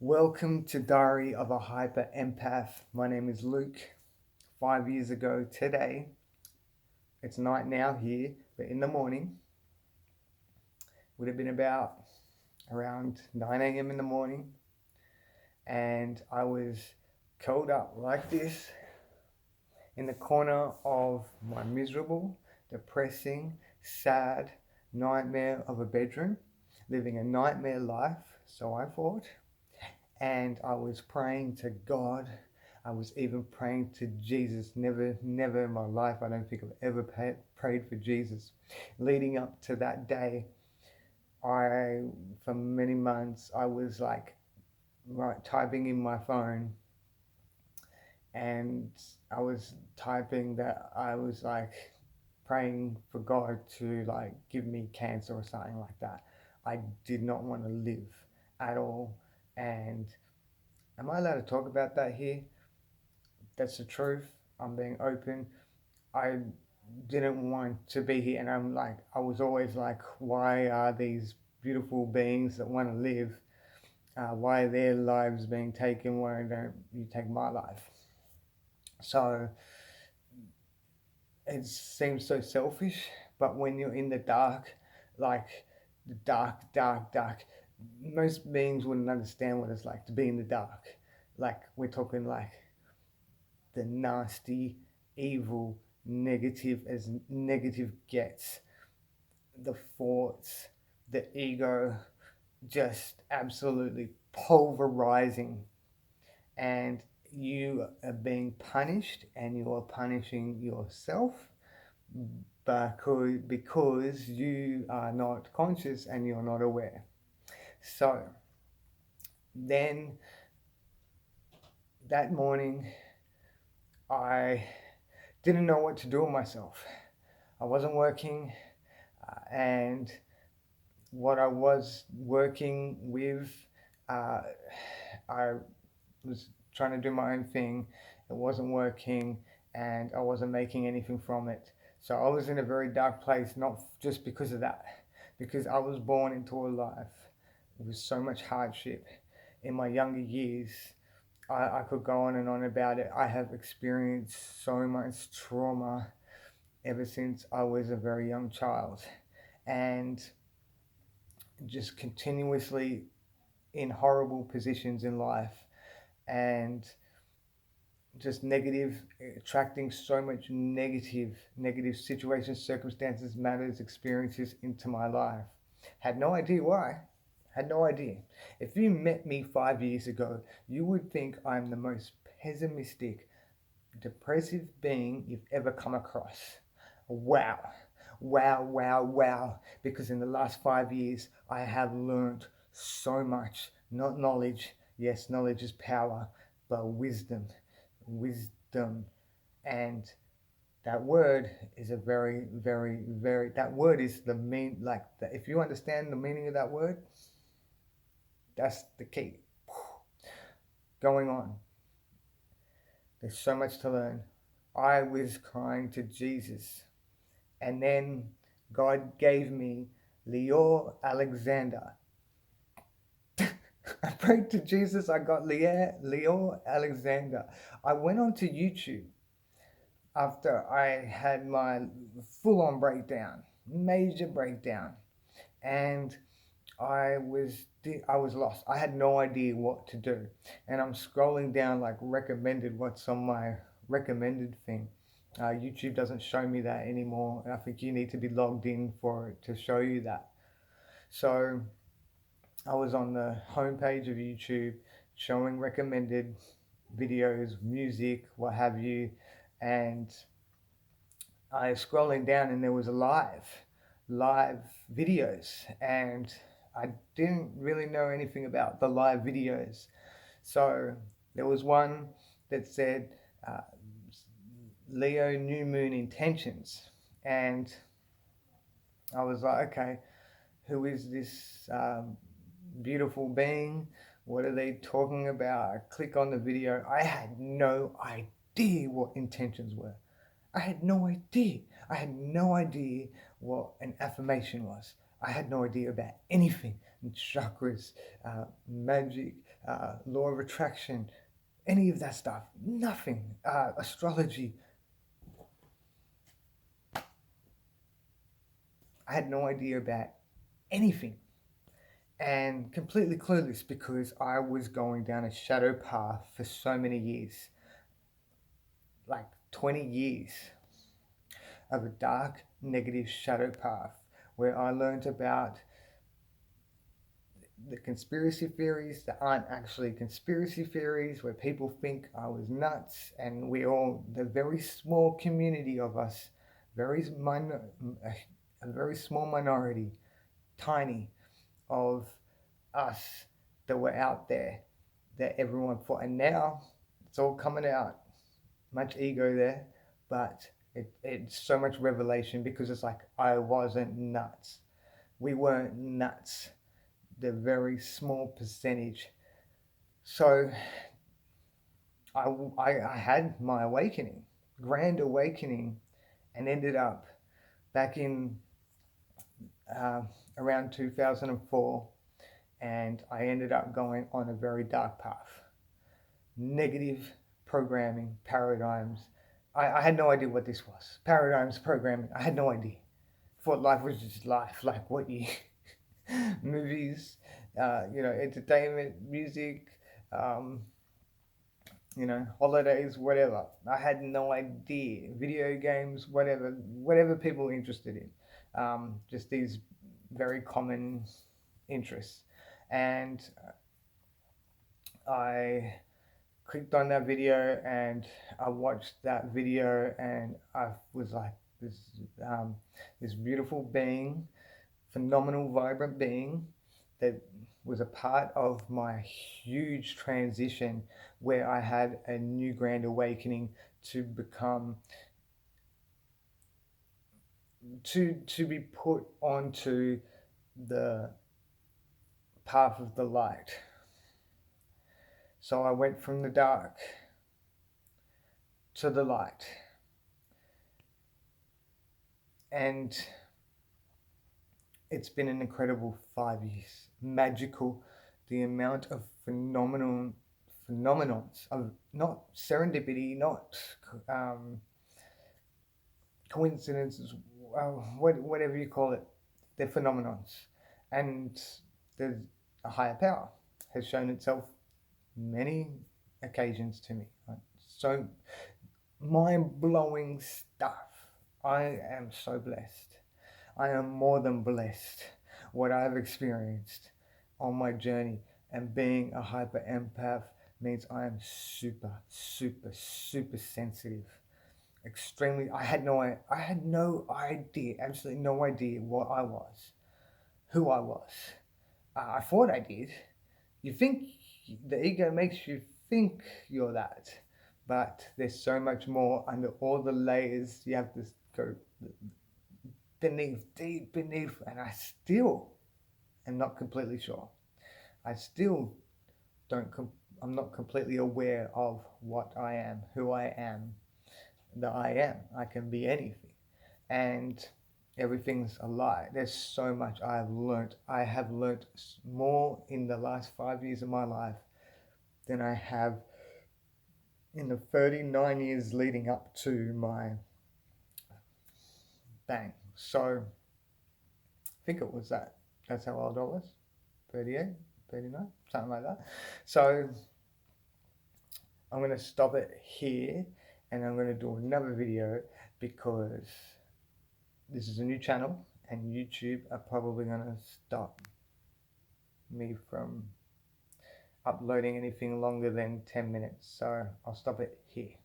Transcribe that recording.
Welcome to Diary of a Hyper Empath. My name is Luke. 5 years ago today, it's night now here, but in the morning, would have been about around 9 a.m. in the morning, and I was curled up like this in the corner of my miserable, depressing, sad nightmare of a bedroom, living a nightmare life, so I thought. And I was praying to God. I was even praying to Jesus. Never in my life, I don't think I've ever prayed for Jesus. Leading up to that day, for many months, I was like, typing in my phone, and I was typing that I was like praying for God to like give me cancer or something like that. I did not want to live at all. And am I allowed to talk about that here? That's the truth. I'm being open. I didn't want to be here, and I was always like, why are these beautiful beings that want to live, why are their lives being taken? Why don't you take my life? So it seems so selfish, but when you're in the dark, like the dark, most beings wouldn't understand what it's like to be in the dark. Like we're talking like the nasty, evil, negative as negative gets, the thoughts, the ego just absolutely pulverizing, and you are being punished, and you are punishing yourself because you are not conscious and you're not aware. So then that morning, I didn't know what to do with myself. I wasn't working, and what I was working with, uh, I was trying to do my own thing. It wasn't working, and I wasn't making anything from it. So I was in a very dark place, not just because of that, because I was born into a life with so much hardship. In my younger years, I could go on and on about it. I have experienced so much trauma ever since I was a very young child, and just continuously in horrible positions in life, and just negative, attracting so much negative situations, circumstances, matters, experiences into my life. Had no idea why. Had no idea. If you met me 5 years ago, you would think I'm the most pessimistic, depressive being you've ever come across. Wow. Wow. Because in the last 5 years, I have learned so much. Not knowledge. Yes, knowledge is power, but wisdom. Wisdom. And that word is a very, that word is the main, like, if you understand the meaning of that word, that's the key. Going on. There's so much to learn. I was crying to Jesus, and then God gave me Leor Alexander. I prayed to Jesus, I got Leor Alexander. I went onto YouTube after I had my full-on breakdown, major breakdown, and I was lost. I had no idea what to do, and I'm scrolling down like recommended, what's on my recommended thing. YouTube doesn't show me that anymore, and I think you need to be logged in for it to show you that. So I was on the homepage of YouTube showing recommended videos, music, what have you, and I was scrolling down and there was a live videos, and I didn't really know anything about the live videos. So there was one that said uh, Leo New Moon Intentions, and I was like, okay, who is this beautiful being? What are they talking about? I click on the video. I had no idea what intentions were. I had no idea. I had no idea what an affirmation was. I had no idea about anything. Chakras, magic, law of attraction, any of that stuff. Nothing. Astrology. I had no idea about anything, and completely clueless because I was going down a shadow path for so many years, like 20 years of a dark, negative shadow path where I learned about the conspiracy theories that aren't actually conspiracy theories, where people think I was nuts, and we all, the very small community of us, very minor, a very small minority, tiny, of us that were out there that everyone thought. And now it's all coming out. Much ego there, but it's so much revelation because it's like I wasn't nuts. We weren't nuts. The very small percentage. So I had my awakening, grand awakening, and ended up back in uh, around 2004, and I ended up going on a very dark path. Negative programming, paradigms. I had no idea what this was. Paradigms, programming, I had no idea. Thought life was just life, like what you movies, entertainment, music, um, holidays, whatever. I had no idea. Video games, whatever people are interested in. Just these very common interests. And I clicked on that video and I watched that video and I was like this this beautiful being, phenomenal, vibrant being that was a part of my huge transition where I had a new grand awakening to become to be put onto the path of the light. So I went from the dark to the light. And it's been an incredible 5 years. Magical. The amount of phenomenons of not serendipity, not coincidences, whatever you call it, they're phenomenons. And there's a higher power has shown itself many occasions to me. Right? So mind blowing stuff. I am so blessed. I am more than blessed what I've experienced on my journey, and being a hyper empath means I am super, super, super sensitive. Extremely. I had no idea, absolutely no idea what I was, who I was. I thought I did. You think the ego makes you think you're that, but there's so much more under all the layers. You have to go beneath, deep beneath, and I still am not completely sure. I still don't. I'm not completely aware of what I am, who I am, that I am. I can be anything, and everything's a lie. There's so much I have learnt. I have learnt more in the last 5 years of my life than I have in the 39 years leading up to my bang. So I think it was that. That's how old I was. 38, 39, something like that. So I'm going to stop it here and I'm going to do another video because this is a new channel and YouTube are probably going to stop me from uploading anything longer than 10 minutes. So I'll stop it here.